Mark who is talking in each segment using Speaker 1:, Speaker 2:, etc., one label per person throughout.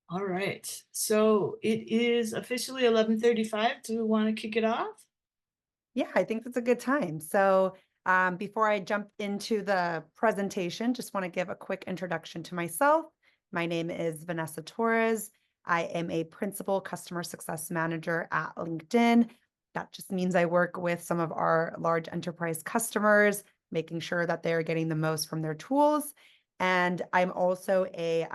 Speaker 1: All right. So it is officially 11:35. Do we want to kick it off?
Speaker 2: Yeah, I think that's a good time. Before I jump into the presentation, just want to give a quick introduction to myself. My name is Vanessa Torres. I am a principal customer success manager at LinkedIn. That just means I work with some of our large enterprise customers, making sure that they're getting the most from their tools. And I'm also a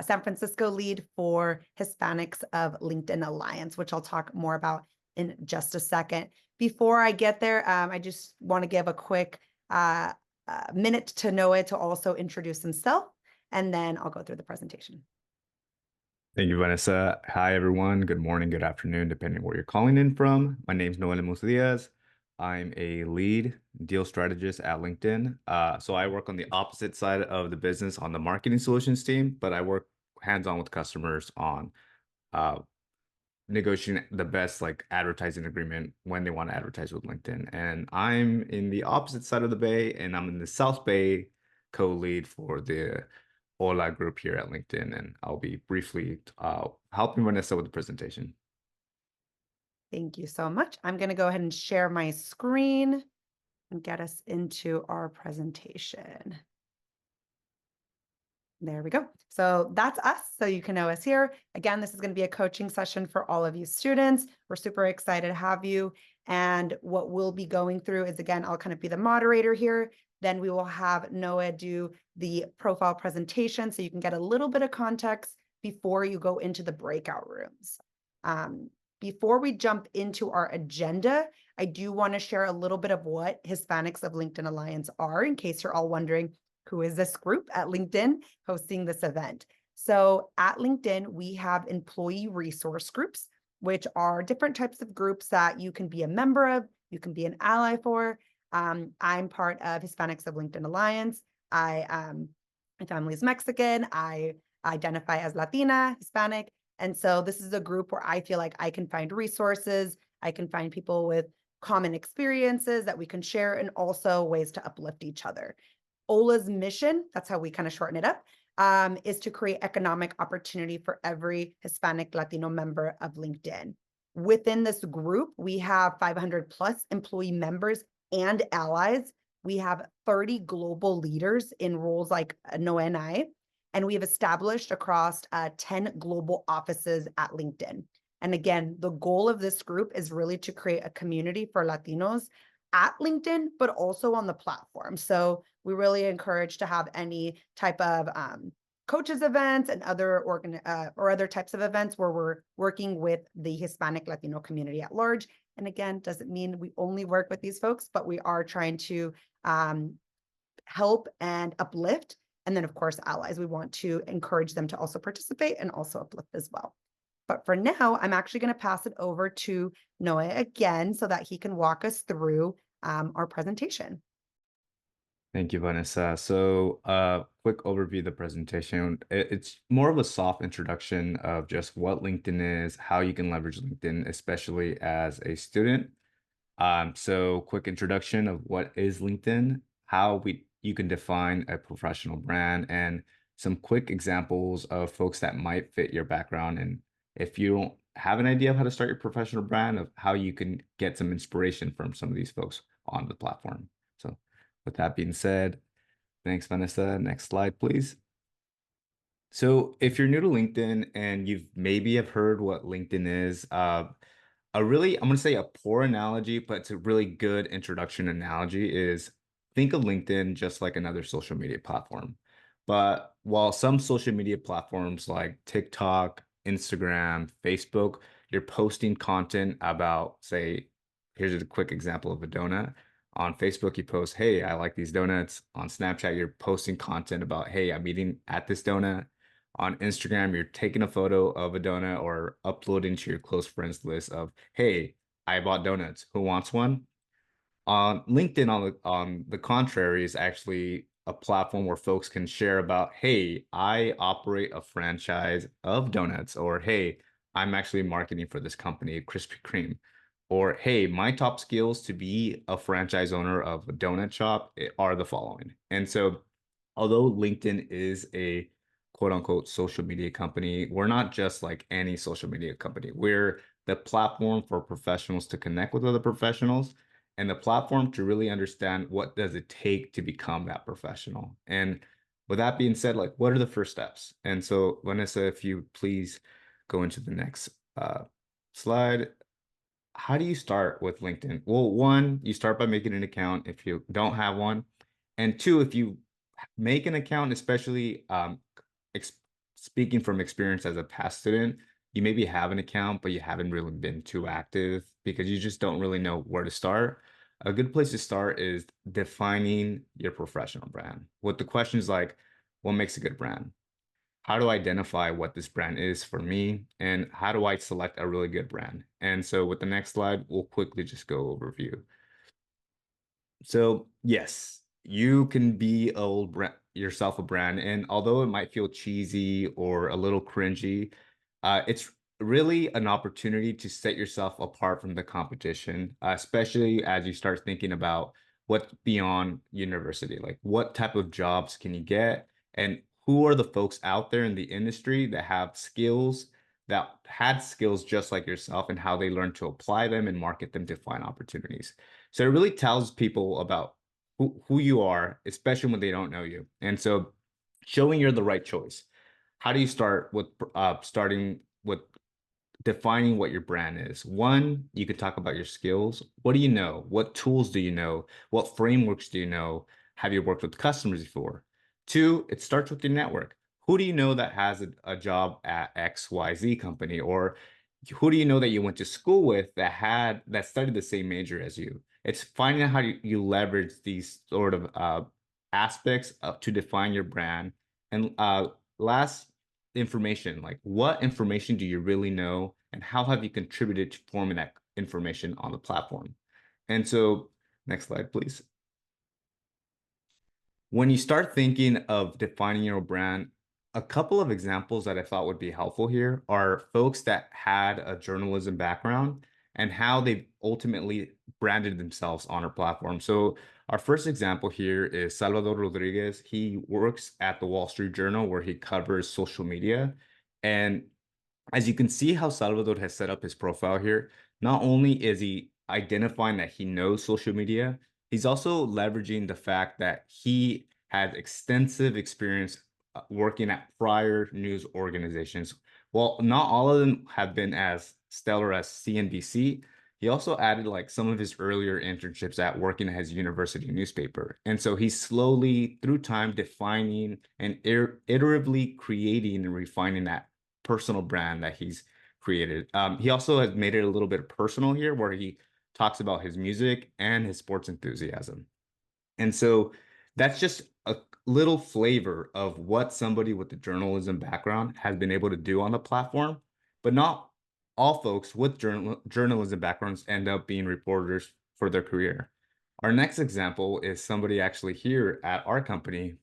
Speaker 2: San Francisco lead for Hispanics of LinkedIn Alliance, which I'll talk more about in just a second. Before I get there, I just want to give a quick minute to Noah to also introduce himself, and then I'll go through the presentation.
Speaker 3: Thank you, Vanessa. Hi, everyone. Good morning, good afternoon, depending where you're calling in from. My name is Noel Lemus Diaz. I'm a lead deal strategist at LinkedIn. So I work on the opposite side of the business on the marketing solutions team, but I work hands-on with customers on uh, negotiating the best like advertising agreement when they want to advertise with LinkedIn. And I'm in the opposite side of the Bay, and I'm in the South Bay co-lead for the Hola group here at LinkedIn, and I'll be briefly helping Vanessa with the presentation.
Speaker 2: Thank you so much. I'm going to go ahead and share my screen and get us into our presentation. There we go. So that's us. So you can know us here. Again, this is going to be a coaching session for all of you students. We're super excited to have you. And what we'll be going through is, again, I'll kind of be the moderator here. Then we will have Noah do the profile presentation so you can get a little bit of context before you go into the breakout rooms. Before we jump into our agenda, I do want to share a little bit of what Hispanics of LinkedIn Alliance are, in case you're all wondering, who is this group at LinkedIn hosting this event? So at LinkedIn, we have employee resource groups, which are different types of groups that you can be a member of, you can be an ally for. I'm part of Hispanics of LinkedIn Alliance. My family is Mexican. I identify as Latina, Hispanic. And so this is a group where I feel like I can find resources. I can find people with common experiences that we can share and also ways to uplift each other. OLA's mission, that's how we kind of shorten it up, is to create economic opportunity for every Hispanic Latino member of LinkedIn. Within this group, we have 500 plus employee members and allies. We have 30 global leaders in roles like Noah and I, and we have established across 10 global offices at LinkedIn. And again, the goal of this group is really to create a community for Latinos at LinkedIn, but also on the platform. So we really encourage to have any type of coaches events and other or other types of events where we're working with the Hispanic Latino community at large. And again, doesn't mean we only work with these folks, but we are trying to help and uplift. And then, of course, allies. We want to encourage them to also participate and also uplift as well. But for now, I'm actually going to pass it over to Noah again so that he can walk us through our presentation.
Speaker 3: Thank you, Vanessa. So, quick overview of the presentation. It's more of a soft introduction of just what LinkedIn is, how you can leverage LinkedIn, especially as a student. So quick introduction of what is LinkedIn, how you can define a professional brand, and some quick examples of folks that might fit your background. And if you don't have an idea of how to start your professional brand, of how you can get some inspiration from some of these folks on the platform. So with that being said, thanks, Vanessa. Next slide, please. So if you're new to LinkedIn and you've maybe have heard what LinkedIn is, I'm going to say a poor analogy, but it's a really good introduction analogy is think of LinkedIn just like another social media platform. But while some social media platforms like TikTok, Instagram, Facebook, you're posting content about, say, here's a quick example of a donut. On Facebook, you post, hey, I like these donuts. On Snapchat, you're posting content about, hey, I'm eating at this donut. On Instagram, you're taking a photo of a donut or uploading to your close friends list of, hey, I bought donuts. Who wants one? On LinkedIn, on the contrary, is actually a platform where folks can share about, hey, I operate a franchise of donuts, or hey, I'm actually marketing for this company, Krispy Kreme. Or hey, my top skills to be a franchise owner of a donut shop are the following. And so, although LinkedIn is a quote unquote social media company. We're not just like any social media company. We're the platform for professionals to connect with other professionals and the platform to really understand what does it take to become that professional. And with that being said, like what are the first steps? And so Vanessa, if you please go into the next slide. How do you start with LinkedIn? Well, one, you start by making an account if you don't have one. And two, if you make an account, especially ex speaking from experience as a past student, you maybe have an account, but you haven't really been too active because you just don't really know where to start. A good place to start is defining your professional brand. With the questions like, what makes a good brand? How do I identify what this brand is for me? And how do I select a really good brand? And so with the next slide, we'll quickly just go overview. So yes, you can be yourself a brand. And although it might feel cheesy or a little cringy, it's really an opportunity to set yourself apart from the competition, especially as you start thinking about what's beyond university, like what type of jobs can you get and who are the folks out there in the industry that have skills that had skills just like yourself and how they learn to apply them and market them to find opportunities. So it really tells people about who you are, especially when they don't know you. And so showing you're the right choice. How do you start with starting with defining what your brand is? One, you could talk about your skills. What do you know? What tools do you know? What frameworks do you know? Have you worked with customers before? Two, it starts with your network. Who do you know that has a job at XYZ company? Or who do you know that you went to school with that studied the same major as you? It's finding out how you leverage these sort of aspects to define your brand. And last, information, like what information do you really know and how have you contributed to forming that information on the platform? And so next slide, please. When you start thinking of defining your brand, a couple of examples that I thought would be helpful here are folks that had a journalism background and how they ultimately branded themselves on our platform. So our first example here is Salvador Rodriguez. He works at the Wall Street Journal where he covers social media. And as you can see how Salvador has set up his profile here, not only is he identifying that he knows social media, he's also leveraging the fact that he has extensive experience working at prior news organizations. While not all of them have been as stellar as CNBC, he also added like some of his earlier internships at working at his university newspaper. And so he's slowly, through time, defining and iteratively creating and refining that personal brand that he's created. He also has made it a little bit personal here where he talks about his music and his sports enthusiasm. And so that's just a little flavor of what somebody with the journalism background has been able to do on the platform, but not all folks with journalism backgrounds end up being reporters for their career. Our next example is somebody actually here at our company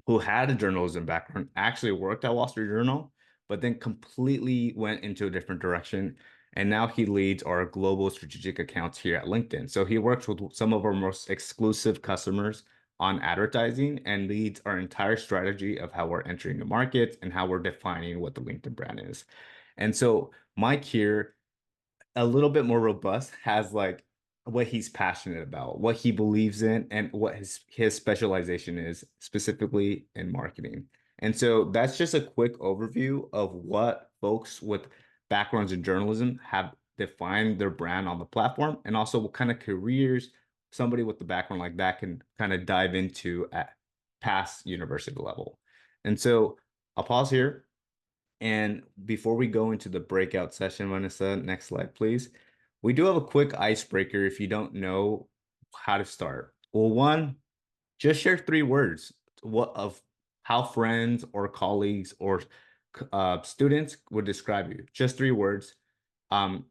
Speaker 3: who had a journalism background, actually worked at Wall Street Journal, but then completely went into a different direction. And now he leads our global strategic accounts here at LinkedIn. So he works with some of our most exclusive customers on advertising and leads our entire strategy of how we're entering the market and how we're defining what the LinkedIn brand is. And so Mike here, a little bit more robust, has like what he's passionate about, what he believes in, and what his specialization is, specifically in marketing. And so that's just a quick overview of what folks with backgrounds in journalism have defined their brand on the platform, and also what kind of careers somebody with the background like that can kind of dive into at past university level. And so I'll pause here. And before we go into the breakout session, Vanessa, next slide, please. We do have a quick icebreaker if you don't know how to start. Well, one, just share 3 words of how friends or colleagues or students would describe you. Just 3 words. The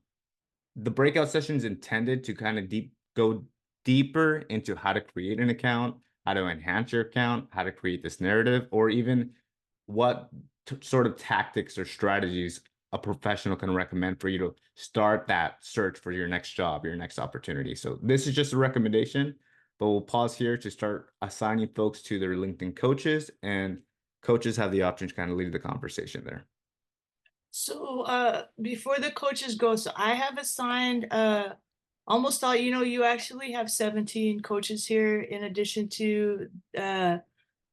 Speaker 3: breakout session is intended to kind of go deeper into how to create an account, how to enhance your account, how to create this narrative, or even what sort of tactics or strategies a professional can recommend for you to start that search for your next job, your next opportunity. So this is just a recommendation, but we'll pause here to start assigning folks to their LinkedIn coaches and coaches have the option to kind of lead the conversation there.
Speaker 1: So before the coaches go, so I have assigned almost all, you actually have 17 coaches here in addition to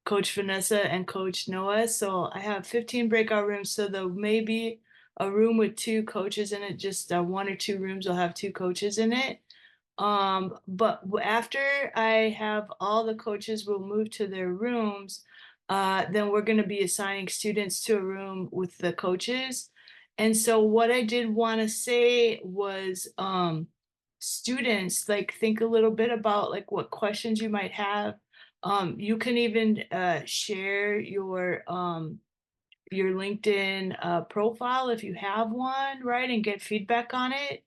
Speaker 1: Coach Vanessa and Coach Noah. So I have 15 breakout rooms. So there may be a room with 2 coaches in it, just 1 or 2 rooms will have 2 coaches in it. But after I have all the coaches will move to their rooms, then we're going to be assigning students to a room with the coaches. And so what I did want to say was, students, like, think a little bit about like what questions you might have. You can even share your LinkedIn profile if you have one, right, and get feedback on it.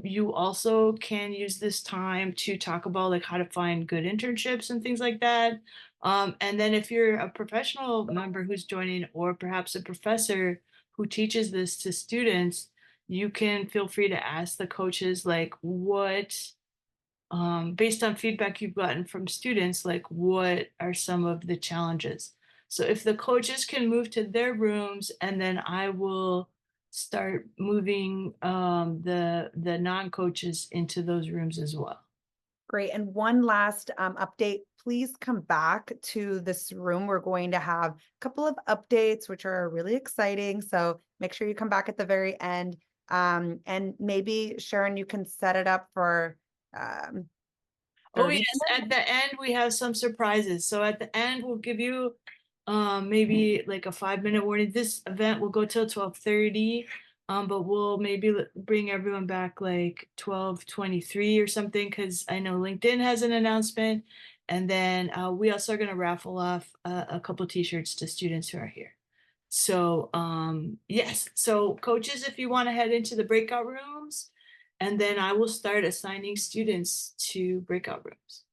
Speaker 1: You also can use this time to talk about like how to find good internships and things like that. And then if you're a professional member who's joining, or perhaps a professor who teaches this to students, you can feel free to ask the coaches like what, based on feedback you've gotten from students, like what are some of the challenges. So if the coaches can move to their rooms, and then I will start moving the non-coaches into those rooms as well.
Speaker 2: Great. And one last update, please come back to this room. We're going to have a couple of updates, which are really exciting. So make sure you come back at the very end. And maybe Sharon, you can set it up for
Speaker 1: Oh
Speaker 2: 30
Speaker 1: yes,
Speaker 2: minutes.
Speaker 1: at the end we have some surprises. So at the end we'll give you maybe like a 5-minute warning. This event will go till 12:30. But we'll maybe bring everyone back like 12:23 or something, because I know LinkedIn has an announcement. And then we also are going to raffle off a couple t-shirts to students who are here. So yes, so coaches, if you want to head into the breakout rooms, and then I will start assigning students to breakout rooms.